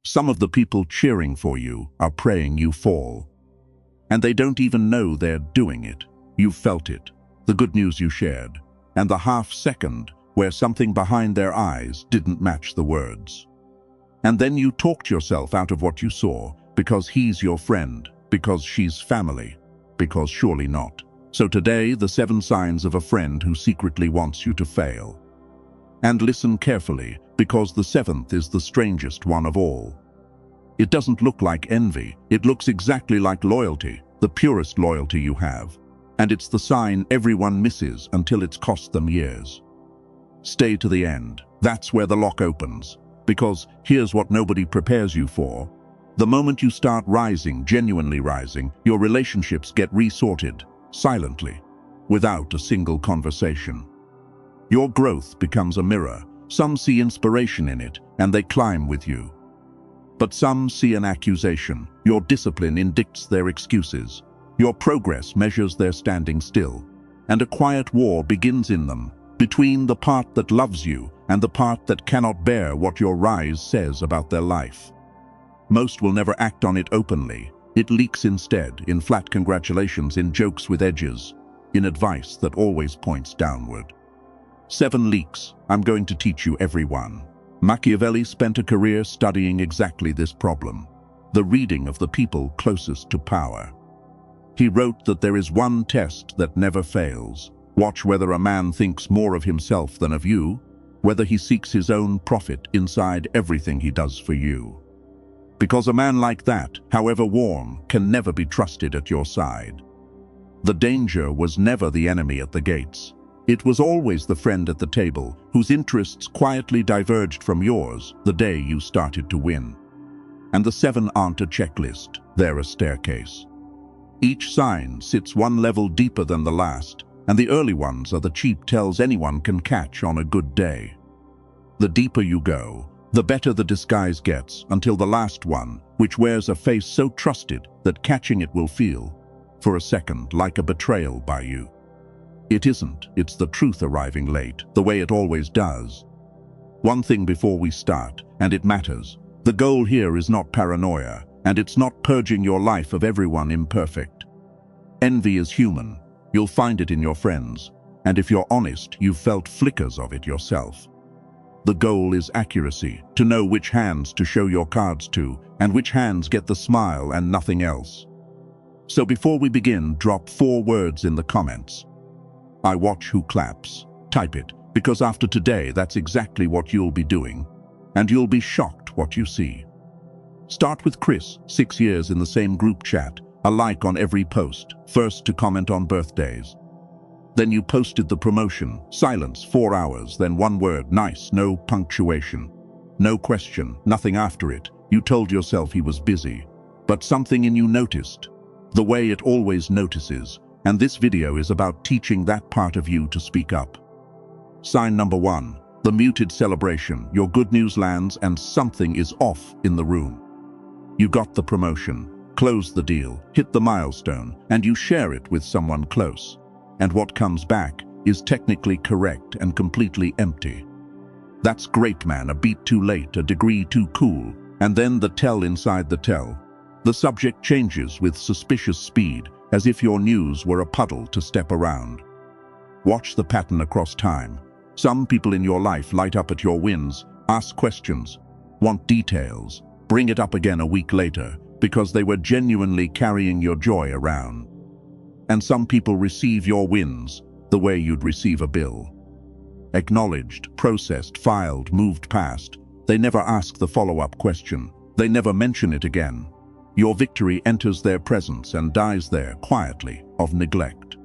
Some of the people cheering for you are praying you fall. And they don't even know they're doing it. You felt it, the good news you shared, and the half-second where something behind their eyes didn't match the words. And then you talked yourself out of what you saw, because he's your friend, because she's family, because surely not. So today, the 7 signs of a friend who secretly wants you to fail. And listen carefully, because the 7th is the strangest one of all. It doesn't look like envy. It looks exactly like loyalty, the purest loyalty you have. And it's the sign everyone misses until it's cost them years. Stay to the end. That's where the lock opens. Because here's what nobody prepares you for. The moment you start rising, genuinely rising, your relationships get resorted, silently, without a single conversation. Your growth becomes a mirror. Some see inspiration in it, and they climb with you. But some see an accusation. Your discipline indicts their excuses. Your progress measures their standing still. And a quiet war begins in them, between the part that loves you and the part that cannot bear what your rise says about their life. Most will never act on it openly. It leaks instead, in flat congratulations, in jokes with edges, in advice that always points downward. 7 leaks. I'm going to teach you every one. Machiavelli spent a career studying exactly this problem, the reading of the people closest to power. He wrote that there is one test that never fails. Watch whether a man thinks more of himself than of you, whether he seeks his own profit inside everything he does for you. Because a man like that, however warm, can never be trusted at your side. The danger was never the enemy at the gates. It was always the friend at the table, whose interests quietly diverged from yours the day you started to win. And the 7 aren't a checklist, they're a staircase. Each sign sits one level deeper than the last, and the early ones are the cheap tells anyone can catch on a good day. The deeper you go, the better the disguise gets, until the last one, which wears a face so trusted that catching it will feel, for a second, like a betrayal by you. It isn't, it's the truth arriving late, the way it always does. One thing before we start, and it matters. The goal here is not paranoia, and it's not purging your life of everyone imperfect. Envy is human. You'll find it in your friends, and if you're honest, you've felt flickers of it yourself. The goal is accuracy, to know which hands to show your cards to, and which hands get the smile and nothing else. So before we begin, drop 4 words in the comments. I watch who claps. Type it, because after today, that's exactly what you'll be doing, and you'll be shocked what you see. Start with Chris, 6 years in the same group chat, a like on every post, first to comment on birthdays. Then you posted the promotion, silence, 4 hours, then 1 word, nice, no punctuation. No question, nothing after it. You told yourself he was busy. But something in you noticed, the way it always notices, and this video is about teaching that part of you to speak up. Sign number 1, the muted celebration. Your good news lands and something is off in the room. You got the promotion, closed the deal, hit the milestone, and you share it with someone close. And what comes back is technically correct and completely empty. That's great, man, a beat too late, a degree too cool, and then the tell inside the tell. The subject changes with suspicious speed, as if your news were a puddle to step around. Watch the pattern across time. Some people in your life light up at your wins, ask questions, want details, bring it up again a week later, because they were genuinely carrying your joy around. And some people receive your wins the way you'd receive a bill. Acknowledged, processed, filed, moved past. They never ask the follow-up question. They never mention it again. Your victory enters their presence and dies there, quietly, of neglect.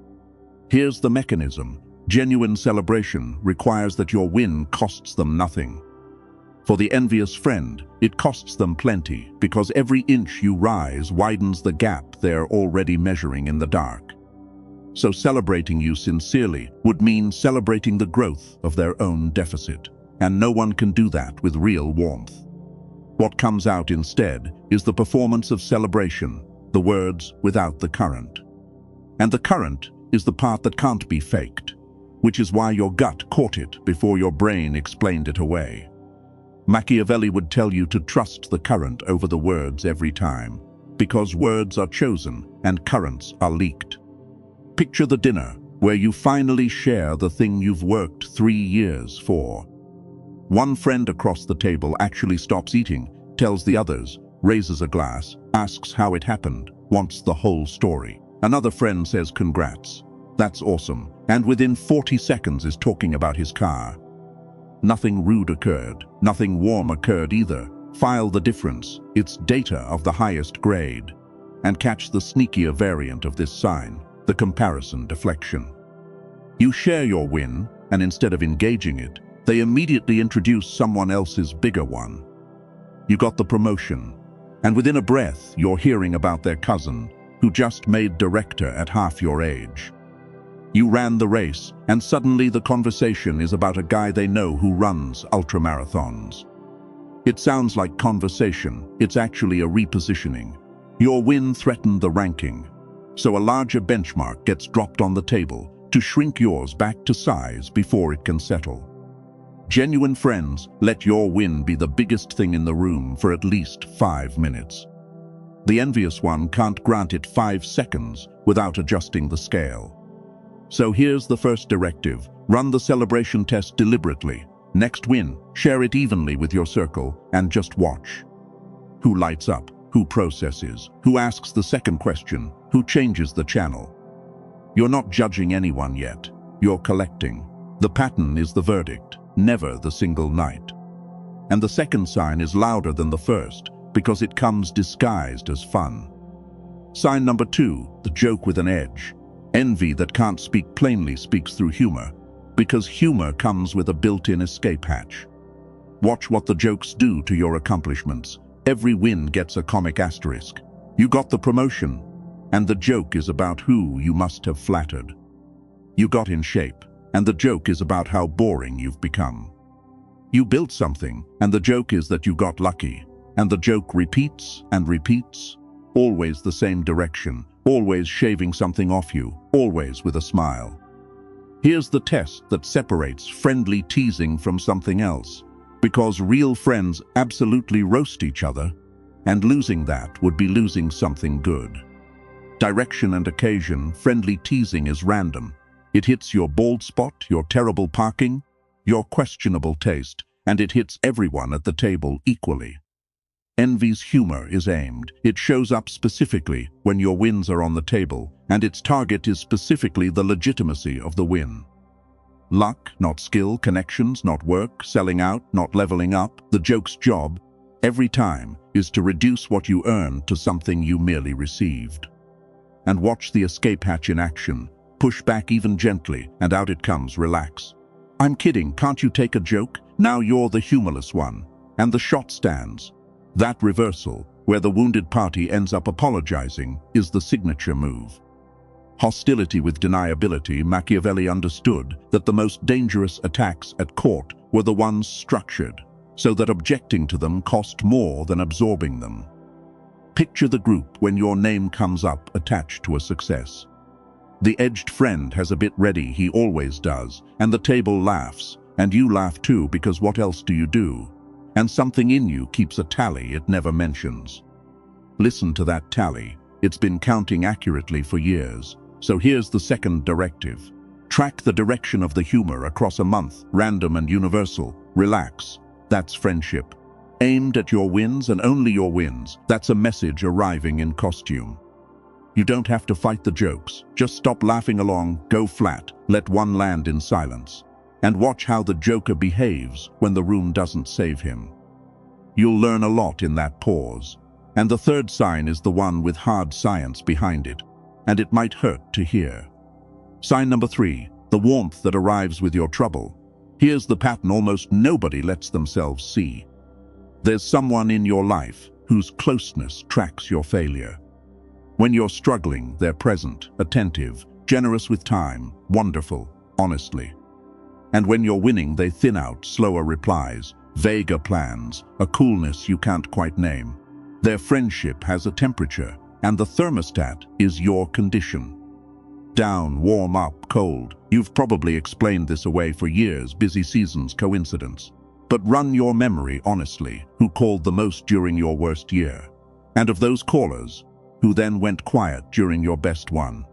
Here's the mechanism. Genuine celebration requires that your win costs them nothing. For the envious friend, it costs them plenty, because every inch you rise widens the gap they're already measuring in the dark. So celebrating you sincerely would mean celebrating the growth of their own deficit, and no one can do that with real warmth. What comes out instead is the performance of celebration, the words without the current. And the current is the part that can't be faked, which is why your gut caught it before your brain explained it away. Machiavelli would tell you to trust the current over the words every time, because words are chosen and currents are leaked. Picture the dinner where you finally share the thing you've worked 3 years for. One friend across the table actually stops eating, tells the others, raises a glass, asks how it happened, wants the whole story. Another friend says congrats, that's awesome, and within 40 seconds is talking about his car. Nothing rude occurred, nothing warm occurred either. File the difference, it's data of the highest grade. And catch the sneakier variant of this sign, the comparison deflection. You share your win, and instead of engaging it, they immediately introduce someone else's bigger one. You got the promotion, and within a breath you're hearing about their cousin, who just made director at half your age. You ran the race, and suddenly the conversation is about a guy they know who runs ultramarathons. It sounds like conversation, it's actually a repositioning. Your win threatened the ranking, so a larger benchmark gets dropped on the table to shrink yours back to size before it can settle. Genuine friends let your win be the biggest thing in the room for at least 5 minutes. The envious one can't grant it 5 seconds without adjusting the scale. So here's the first directive. Run the celebration test deliberately. Next win, share it evenly with your circle and just watch. Who lights up? Who processes? Who asks the second question? Who changes the channel? You're not judging anyone yet. You're collecting. The pattern is the verdict, never the single night. And the second sign is louder than the first because it comes disguised as fun. Sign number 2, the joke with an edge. Envy that can't speak plainly speaks through humor, because humor comes with a built-in escape hatch. Watch what the jokes do to your accomplishments. Every win gets a comic asterisk. You got the promotion, and the joke is about who you must have flattered. You got in shape, and the joke is about how boring you've become. You built something, and the joke is that you got lucky. And the joke repeats and repeats, always the same direction, always shaving something off you, always with a smile. Here's the test that separates friendly teasing from something else, because real friends absolutely roast each other, and losing that would be losing something good. Direction and occasion, friendly teasing is random. It hits your bald spot, your terrible parking, your questionable taste, and it hits everyone at the table equally. Envy's humor is aimed. It shows up specifically when your wins are on the table, and its target is specifically the legitimacy of the win. Luck, not skill, connections, not work, selling out, not leveling up. The joke's job, every time, is to reduce what you earned to something you merely received. And watch the escape hatch in action. Push back even gently, and out it comes, relax. I'm kidding, can't you take a joke? Now you're the humorless one. And the shot stands. That reversal, where the wounded party ends up apologizing, is the signature move. Hostility with deniability, Machiavelli understood that the most dangerous attacks at court were the ones structured, so that objecting to them cost more than absorbing them. Picture the group when your name comes up attached to a success. The edged friend has a bit ready, he always does, and the table laughs, and you laugh too, because what else do you do? And something in you keeps a tally it never mentions. Listen to that tally. It's been counting accurately for years. So here's the second directive. Track the direction of the humor across a month, random and universal. Relax. That's friendship. Aimed at your wins and only your wins. That's a message arriving in costume. You don't have to fight the jokes. Just stop laughing along, go flat, let one land in silence. And watch how the joker behaves when the room doesn't save him. You'll learn a lot in that pause. And the third sign is the one with hard science behind it, and it might hurt to hear. Sign number 3, the warmth that arrives with your trouble. Here's the pattern almost nobody lets themselves see. There's someone in your life whose closeness tracks your failure. When you're struggling, they're present, attentive, generous with time, wonderful, honestly. And when you're winning, they thin out slower replies, vaguer plans, a coolness you can't quite name. Their friendship has a temperature, and the thermostat is your condition. Down, warm up, cold. You've probably explained this away for years, busy seasons, coincidence. But run your memory honestly, who called the most during your worst year? And of those callers, who then went quiet during your best one?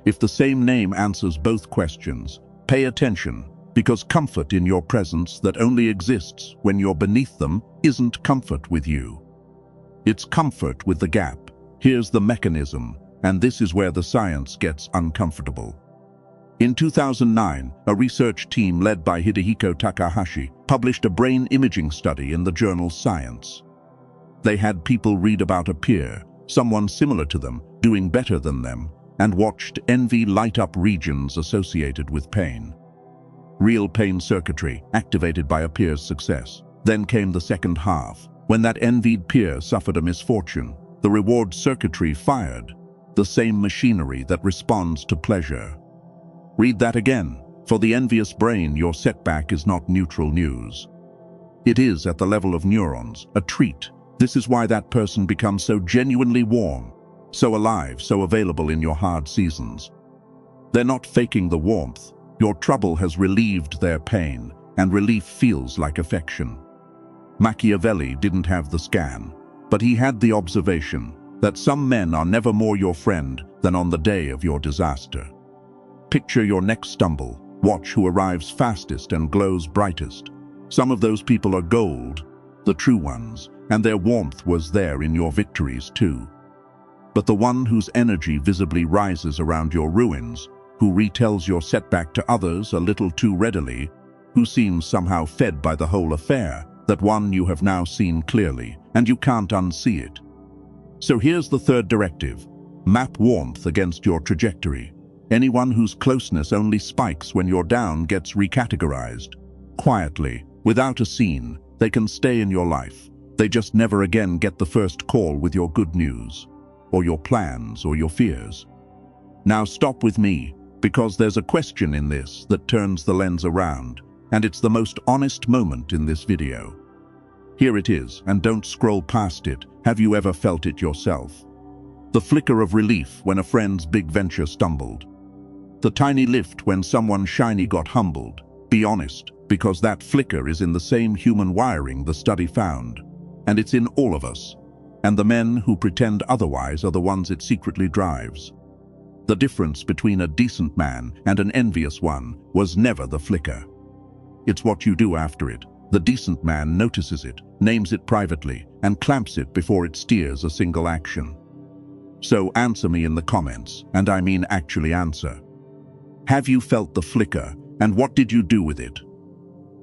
If the same name answers both questions, pay attention, because comfort in your presence that only exists when you're beneath them isn't comfort with you. It's comfort with the gap. Here's the mechanism, and this is where the science gets uncomfortable. In 2009, a research team led by Hidehiko Takahashi published a brain imaging study in the journal Science. They had people read about a peer, someone similar to them, doing better than them, and watched envy light up regions associated with pain. Real pain circuitry activated by a peer's success. Then came the second half. When that envied peer suffered a misfortune, the reward circuitry fired, the same machinery that responds to pleasure. Read that again. For the envious brain, your setback is not neutral news. It is, at the level of neurons, a treat. This is why that person becomes so genuinely warm, so alive, so available in your hard seasons. They're not faking the warmth. Your trouble has relieved their pain, and relief feels like affection. Machiavelli didn't have the scan, but he had the observation that some men are never more your friend than on the day of your disaster. Picture your next stumble. Watch who arrives fastest and glows brightest. Some of those people are gold, the true ones, and their warmth was there in your victories too. But the one whose energy visibly rises around your ruins, who retells your setback to others a little too readily, who seems somehow fed by the whole affair, that one you have now seen clearly, and you can't unsee it. So here's the third directive. Map warmth against your trajectory. Anyone whose closeness only spikes when you're down gets recategorized. Quietly, without a scene, they can stay in your life. They just never again get the first call with your good news, or your plans, or your fears. Now stop with me, because there's a question in this that turns the lens around, and it's the most honest moment in this video. Here it is, and don't scroll past it. Have you ever felt it yourself? The flicker of relief when a friend's big venture stumbled. The tiny lift when someone shiny got humbled. Be honest, because that flicker is in the same human wiring the study found. And it's in all of us. And the men who pretend otherwise are the ones it secretly drives. The difference between a decent man and an envious one was never the flicker. It's what you do after it. The decent man notices it, names it privately, and clamps it before it steers a single action. So answer me in the comments, and I mean actually answer. Have you felt the flicker, and what did you do with it?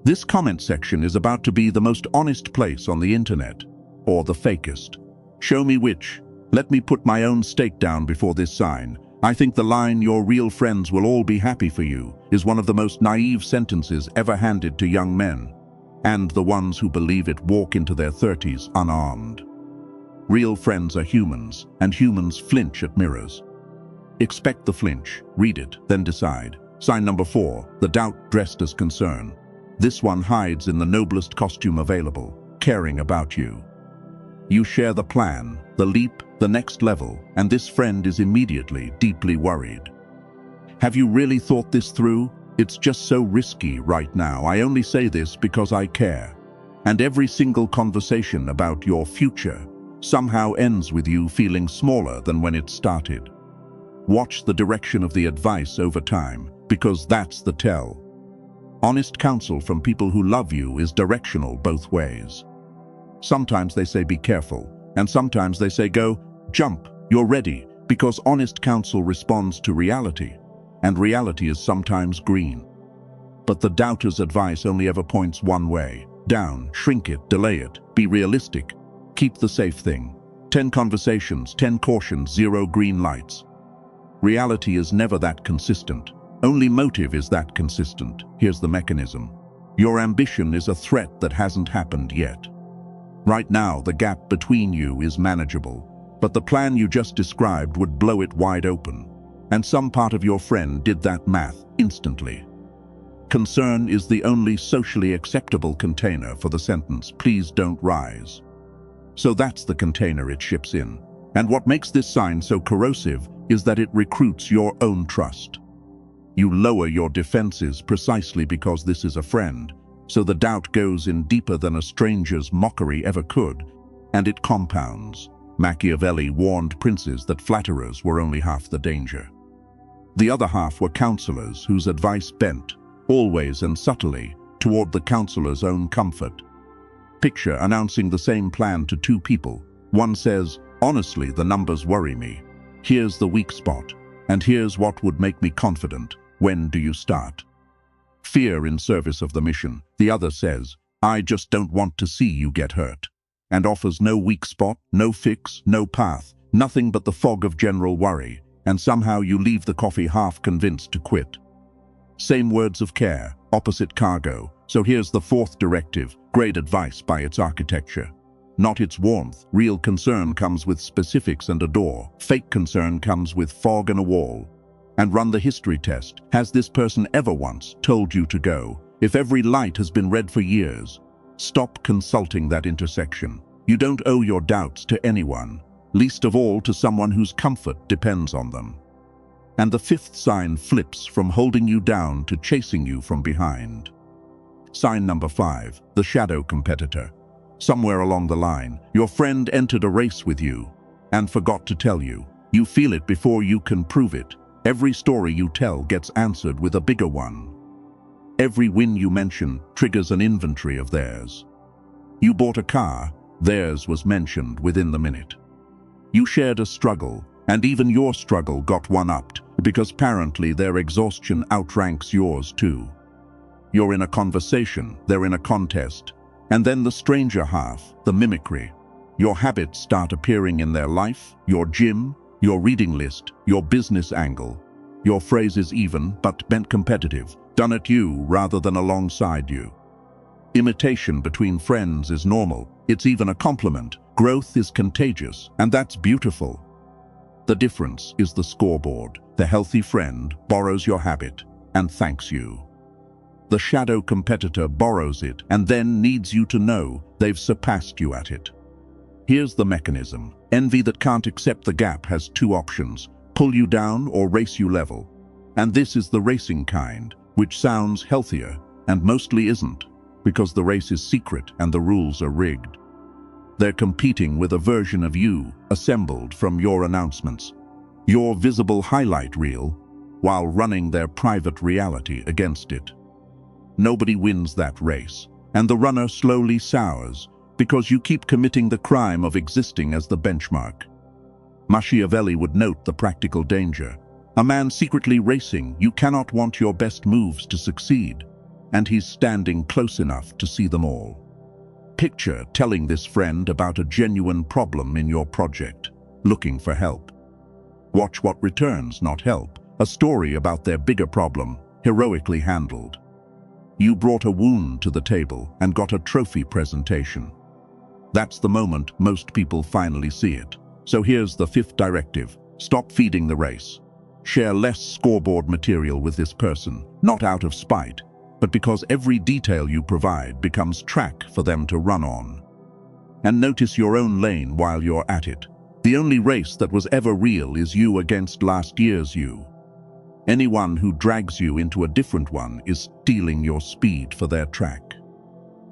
This comment section is about to be the most honest place on the internet, or the fakest. Show me which. Let me put my own stake down before this sign. I think the line, "Your real friends will all be happy for you," is one of the most naive sentences ever handed to young men. And the ones who believe it walk into their 30s unarmed. Real friends are humans, and humans flinch at mirrors. Expect the flinch, read it, then decide. Sign number 4, the doubt dressed as concern. This one hides in the noblest costume available, caring about you. You share the plan, the leap, the next level, and this friend is immediately deeply worried. Have you really thought this through? It's just so risky right now. I only say this because I care. And every single conversation about your future somehow ends with you feeling smaller than when it started. Watch the direction of the advice over time, because that's the tell. Honest counsel from people who love you is directional both ways. Sometimes they say be careful, and sometimes they say go, jump, you're ready, because honest counsel responds to reality, and reality is sometimes green. But the doubter's advice only ever points one way, down, shrink it, delay it, be realistic, keep the safe thing. 10 conversations, 10 cautions, 0 green lights. Reality is never that consistent. Only motive is that consistent. Here's the mechanism. Your ambition is a threat that hasn't happened yet. Right now, the gap between you is manageable, but the plan you just described would blow it wide open. And some part of your friend did that math instantly. Concern is the only socially acceptable container for the sentence, "Please don't rise." So that's the container it ships in. And what makes this sign so corrosive is that it recruits your own trust. You lower your defenses precisely because this is a friend. so the doubt goes in deeper than a stranger's mockery ever could, and it compounds. Machiavelli warned princes that flatterers were only half the danger. The other half were counselors whose advice bent, always and subtly, toward the counselor's own comfort. Picture announcing the same plan to two people. One says, "Honestly, the numbers worry me. Here's the weak spot, and here's what would make me confident. When do you start?" Fear in service of the mission. The other says, "I just don't want to see you get hurt," and offers no weak spot, no fix, no path, nothing but the fog of general worry, and somehow you leave the coffee half convinced to quit. Same words of care, opposite cargo. So here's the fourth directive, great advice by its architecture. Not its warmth. Real concern comes with specifics and a door. Fake concern comes with fog and a wall. And run the history test. Has this person ever once told you to go? If every light has been read for years, stop consulting that intersection. You don't owe your doubts to anyone, least of all to someone whose comfort depends on them. And the fifth sign flips from holding you down to chasing you from behind. Sign number 5, the shadow competitor. Somewhere along the line, your friend entered a race with you and forgot to tell you. You feel it before you can prove it. Every story you tell gets answered with a bigger one. Every win you mention triggers an inventory of theirs. You bought a car, theirs was mentioned within the minute. You shared a struggle, and even your struggle got one-upped, because apparently their exhaustion outranks yours too. You're in a conversation, they're in a contest, and then the stranger half, the mimicry. Your habits start appearing in their life, your gym, your reading list, your business angle. Your phrase is even, but bent competitive, done at you rather than alongside you. Imitation between friends is normal, it's even a compliment. Growth is contagious, and that's beautiful. The difference is the scoreboard. The healthy friend borrows your habit and thanks you. The shadow competitor borrows it and then needs you to know they've surpassed you at it. Here's the mechanism. Envy that can't accept the gap has two options: pull you down or race you level. And this is the racing kind, which sounds healthier and mostly isn't, because the race is secret and the rules are rigged. They're competing with a version of you assembled from your announcements, your visible highlight reel, while running their private reality against it. Nobody wins that race, and the runner slowly sours because you keep committing the crime of existing as the benchmark. Machiavelli would note the practical danger. A man secretly racing, you cannot want your best moves to succeed, and he's standing close enough to see them all. Picture telling this friend about a genuine problem in your project, looking for help. Watch what returns, not help. A story about their bigger problem, heroically handled. You brought a wound to the table and got a trophy presentation. That's the moment most people finally see it. So here's the fifth directive. Stop feeding the race. Share less scoreboard material with this person, not out of spite, but because every detail you provide becomes track for them to run on. And notice your own lane while you're at it. The only race that was ever real is you against last year's you. Anyone who drags you into a different one is stealing your speed for their track.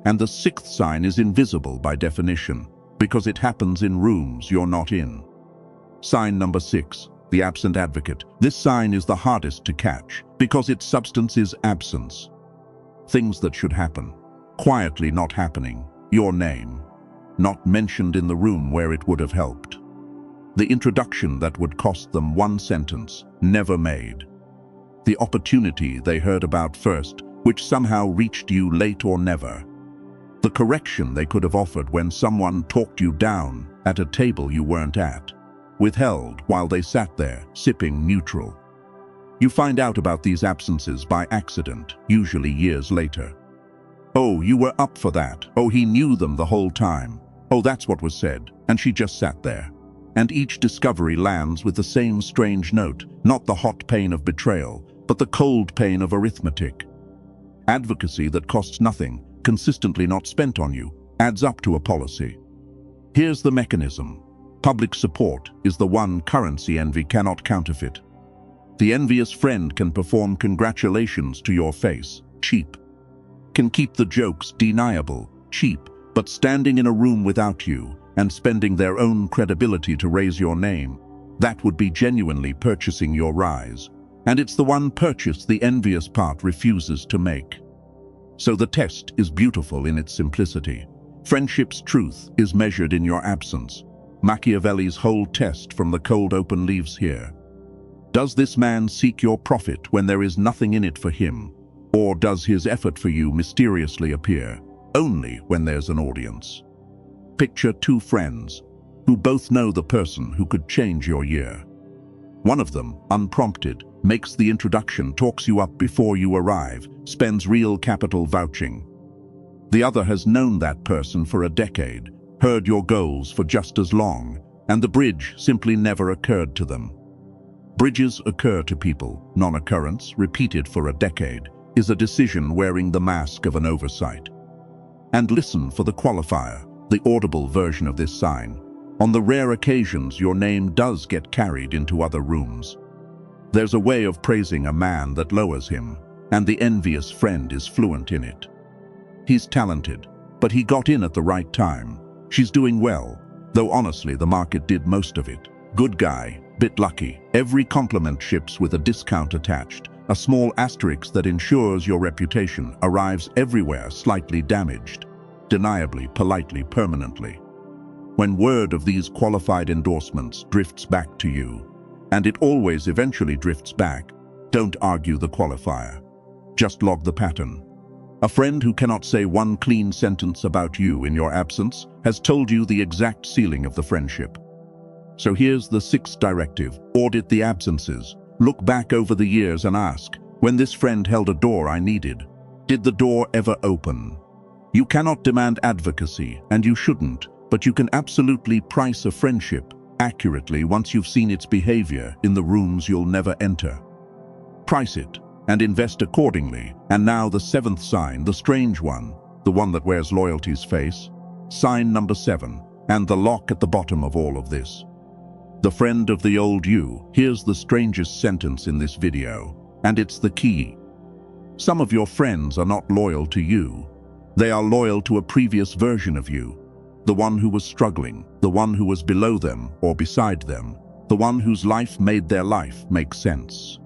And the sixth sign is invisible by definition, because it happens in rooms you're not in. Sign number 6, the absent advocate. This sign is the hardest to catch, because its substance is absence. Things that should happen, quietly not happening. Your name, not mentioned in the room where it would have helped. The introduction that would cost them one sentence, never made. The opportunity they heard about first, which somehow reached you late or never. The correction they could have offered when someone talked you down at a table you weren't at. Withheld while they sat there, sipping neutral. You find out about these absences by accident, usually years later. Oh, you were up for that. Oh, he knew them the whole time. Oh, that's what was said, and she just sat there. And each discovery lands with the same strange note, not the hot pain of betrayal, but the cold pain of arithmetic. Advocacy that costs nothing, consistently not spent on you, adds up to a policy. Here's the mechanism. Public support is the one currency envy cannot counterfeit. The envious friend can perform congratulations to your face, cheap. can keep the jokes deniable, cheap, but standing in a room without you and spending their own credibility to raise your name, that would be genuinely purchasing your rise. And it's the one purchase the envious part refuses to make. So the test is beautiful in its simplicity. Friendship's truth is measured in your absence. Machiavelli's whole test from the cold open leaves here. Does this man seek your profit when there is nothing in it for him? Or does his effort for you mysteriously appear only when there's an audience? Picture two friends who both know the person who could change your year. One of them, unprompted, makes the introduction, talks you up before you arrive, spends real capital vouching. The other has known that person for a decade, heard your goals for just as long, and the bridge simply never occurred to them. Bridges occur to people. Non-occurrence, repeated for a decade, is a decision wearing the mask of an oversight. And listen for the qualifier, the audible version of this sign. On the rare occasions your name does get carried into other rooms. There's a way of praising a man that lowers him, and the envious friend is fluent in it. He's talented, but he got in at the right time. She's doing well, though honestly the market did most of it. Good guy, bit lucky. Every compliment ships with a discount attached. A small asterisk that ensures your reputation arrives everywhere slightly damaged. Deniably, politely, permanently. When word of these qualified endorsements drifts back to you, and it always eventually drifts back, don't argue the qualifier. Just log the pattern. A friend who cannot say one clean sentence about you in your absence has told you the exact ceiling of the friendship. So here's the sixth directive. Audit the absences. Look back over the years and ask, when this friend held a door I needed, did the door ever open? You cannot demand advocacy, and you shouldn't, but you can absolutely price a friendship accurately once you've seen its behavior in the rooms you'll never enter. Price it and invest accordingly. And now the seventh sign, the strange one, the one that wears loyalty's face. Sign number 7, and the lock at the bottom of all of this. The friend of the old you. Here's the strangest sentence in this video, and it's the key. Some of your friends are not loyal to you. They are loyal to a previous version of you. The one who was struggling, the one who was below them or beside them, the one whose life made their life make sense.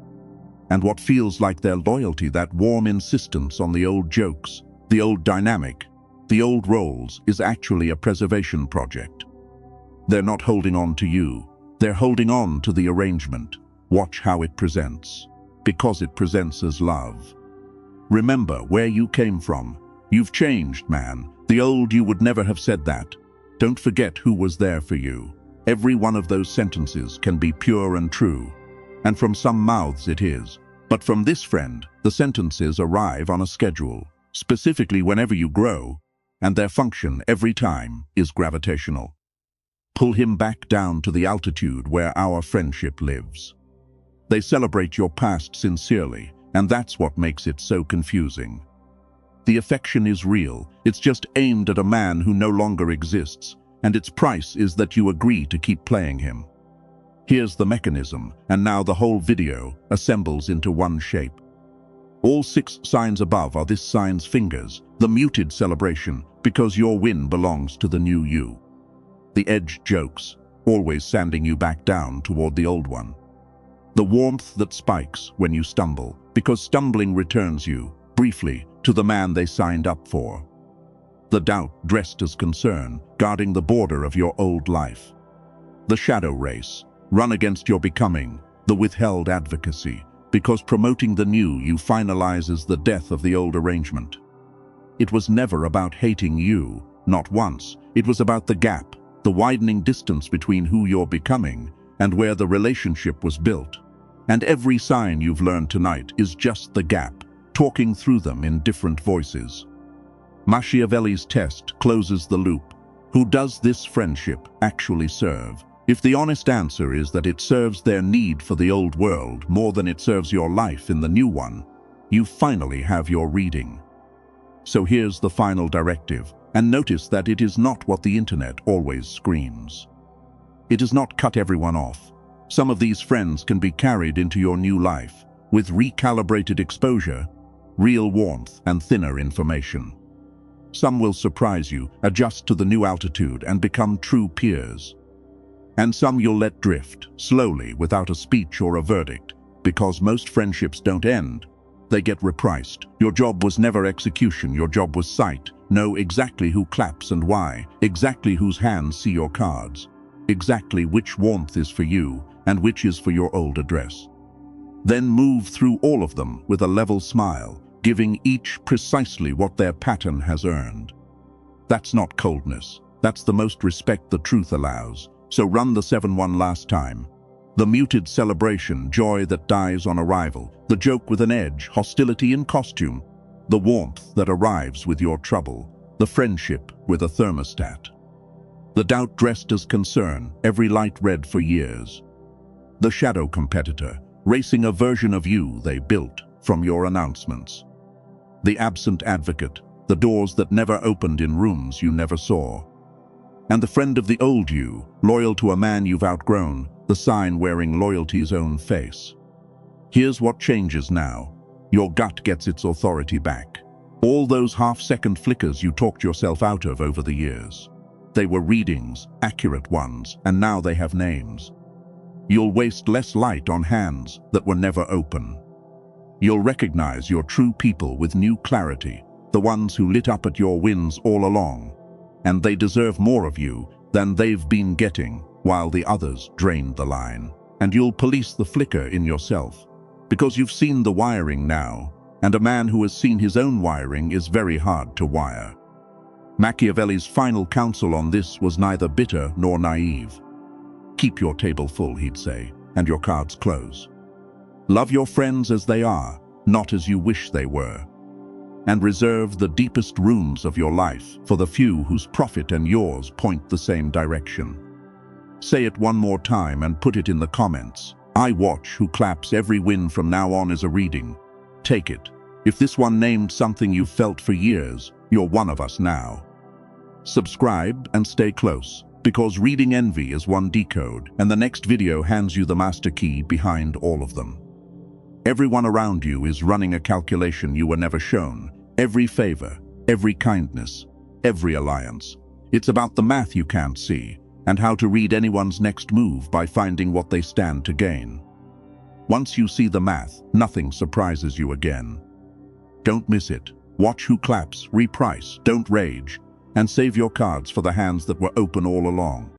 And what feels like their loyalty, that warm insistence on the old jokes, the old dynamic, the old roles, is actually a preservation project. They're not holding on to you. They're holding on to the arrangement. Watch how it presents, because it presents as love. Remember where you came from. You've changed, man. The old you would never have said that. Don't forget who was there for you. Every one of those sentences can be pure and true, and from some mouths it is. But from this friend, the sentences arrive on a schedule, specifically whenever you grow, and their function every time is gravitational. Pull him back down to the altitude where our friendship lives. They celebrate your past sincerely, and that's what makes it so confusing. The affection is real, it's just aimed at a man who no longer exists, and its price is that you agree to keep playing him. Here's the mechanism, and now the whole video assembles into one shape. All 6 signs above are this sign's fingers, the muted celebration, because your win belongs to the new you. The edge jokes, always sanding you back down toward the old one. The warmth that spikes when you stumble, because stumbling returns you, briefly, to the man they signed up for. The doubt dressed as concern, guarding the border of your old life. The shadow race, run against your becoming, the withheld advocacy, because promoting the new you finalizes the death of the old arrangement. It was never about hating you, not once. It was about the gap, the widening distance between who you're becoming and where the relationship was built. And every sign you've learned tonight is just the gap, talking through them in different voices. Machiavelli's test closes the loop. Who does this friendship actually serve? If the honest answer is that it serves their need for the old world more than it serves your life in the new one, you finally have your reading. So here's the final directive, and notice that it is not what the internet always screams. It does not cut everyone off. Some of these friends can be carried into your new life. With recalibrated exposure, real warmth, and thinner information. Some will surprise you, adjust to the new altitude, and become true peers. And some you'll let drift, slowly, without a speech or a verdict, because most friendships don't end. They get repriced. Your job was never execution, your job was sight. Know exactly who claps and why, exactly whose hands see your cards, exactly which warmth is for you and which is for your old address. Then move through all of them with a level smile, giving each precisely what their pattern has earned. That's not coldness. That's the most respect the truth allows. So run the 7-1 last time. The muted celebration, joy that dies on arrival, the joke with an edge, hostility in costume, the warmth that arrives with your trouble, the friendship with a thermostat. The doubt dressed as concern, every light read for years. The shadow competitor, racing a version of you they built from your announcements. The absent advocate, the doors that never opened in rooms you never saw. And the friend of the old you, loyal to a man you've outgrown, the sign wearing loyalty's own face. Here's what changes now. Your gut gets its authority back. All those half-second flickers you talked yourself out of over the years. They were readings, accurate ones, and now they have names. You'll waste less light on hands that were never open. You'll recognize your true people with new clarity, the ones who lit up at your wins all along. And they deserve more of you than they've been getting, while the others drained the line. And you'll police the flicker in yourself, because you've seen the wiring now, and a man who has seen his own wiring is very hard to wire. Machiavelli's final counsel on this was neither bitter nor naive. Keep your table full, he'd say, and your cards close. Love your friends as they are, not as you wish they were. And reserve the deepest rooms of your life for the few whose profit and yours point the same direction. Say it one more time and put it in the comments. I watch who claps every win from now on as a reading. Take it. If this one named something you've felt for years, you're one of us now. Subscribe and stay close, because reading envy is one decode, and the next video hands you the master key behind all of them. Everyone around you is running a calculation you were never shown. Every favor, every kindness, every alliance. It's about the math you can't see, and how to read anyone's next move by finding what they stand to gain. Once you see the math, nothing surprises you again. Don't miss it. Watch who claps, reprice, don't rage, and save your cards for the hands that were open all along.